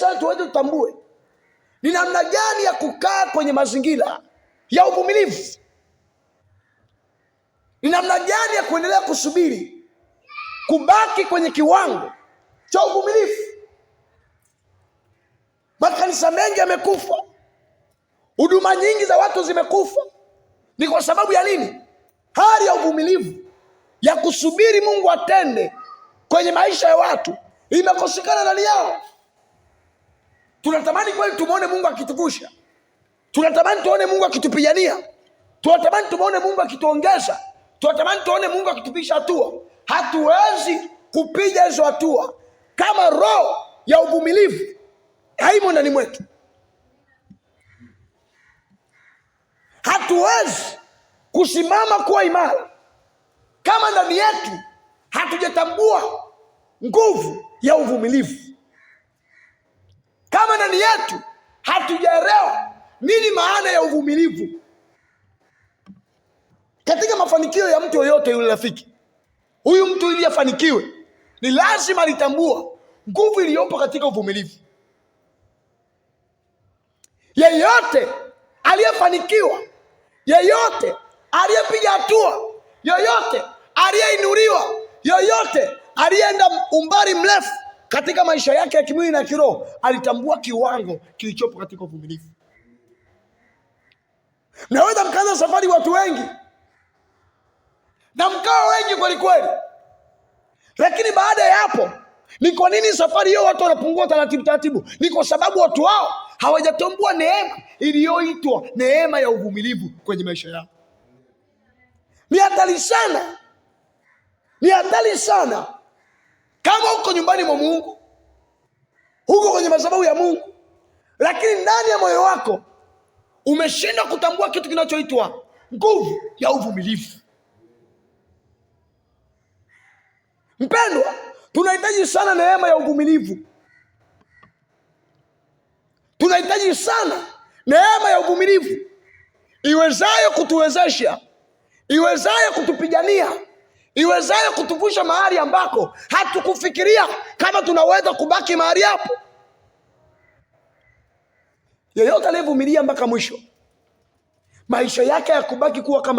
sana tuweze tutambue ni namna gani ya kukaa kwenye mazingira ya uvumilivu, ni namna gani ya kuendelea kusubiri, kubaki kwenye kiwango cha uvumilivu. Makanisa mengi yamekufa, huduma nyingi za watu zimekufa. Ni kwa sababu ya nini? Hali ya uvumilivu ya kusubiri Mungu atende kwenye maisha ya watu imekosekana ndani yao. Tunatamani kweli tumuone Mungu akituvusha, tunatamani tuone Mungu akitupigania, tunatamani tumuone Mungu akituongeza, tunatamani tuone Mungu akitupisha hatua. Hatuwezi kupiga hizo hatua kama roho ya uvumilivu haimo ndani mwetu. Hatuwezi kusimama kuwa imara kama ndani yetu hatujatambua nguvu ya uvumilivu, kama ndani yetu hatujaelewa nini maana ya uvumilivu. Katika mafanikio ya mtu yoyote yule, rafiki, huyu mtu ili afanikiwe ni lazima litambua nguvu iliyopo katika uvumilivu. Yeyote aliyefanikiwa, yeyote aliyepiga hatua, yeyote aliyeinuliwa, yeyote aliyeenda umbali mrefu katika maisha yake ya kimwili na kiroho, alitambua kiwango kilichopo katika uvumilivu. Naweza mkaanza safari watu wengi na mkawa wengi kweli kweli, lakini baada ya hapo, ni kwa nini safari hiyo watu wanapungua taratibu taratibu? Ni kwa sababu watu hao hawajatambua neema iliyoitwa neema ya uvumilivu kwenye maisha yao. Ni hatari sana, ni hatari sana kama uko nyumbani mwa Mungu, huko kwenye madhabahu ya Mungu, lakini ndani ya moyo wako umeshindwa kutambua kitu kinachoitwa nguvu ya uvumilivu. Mpendwa, tunahitaji sana neema ya uvumilivu. Tunahitaji sana neema ya uvumilivu iwezayo kutuwezesha, iwezayo kutupigania, iwezayo kutuvusha mahali ambako hatukufikiria kama tunaweza kubaki mahali hapo. Yeyote aliyevumilia mpaka mwisho, maisha yake ya kubaki kuwa kama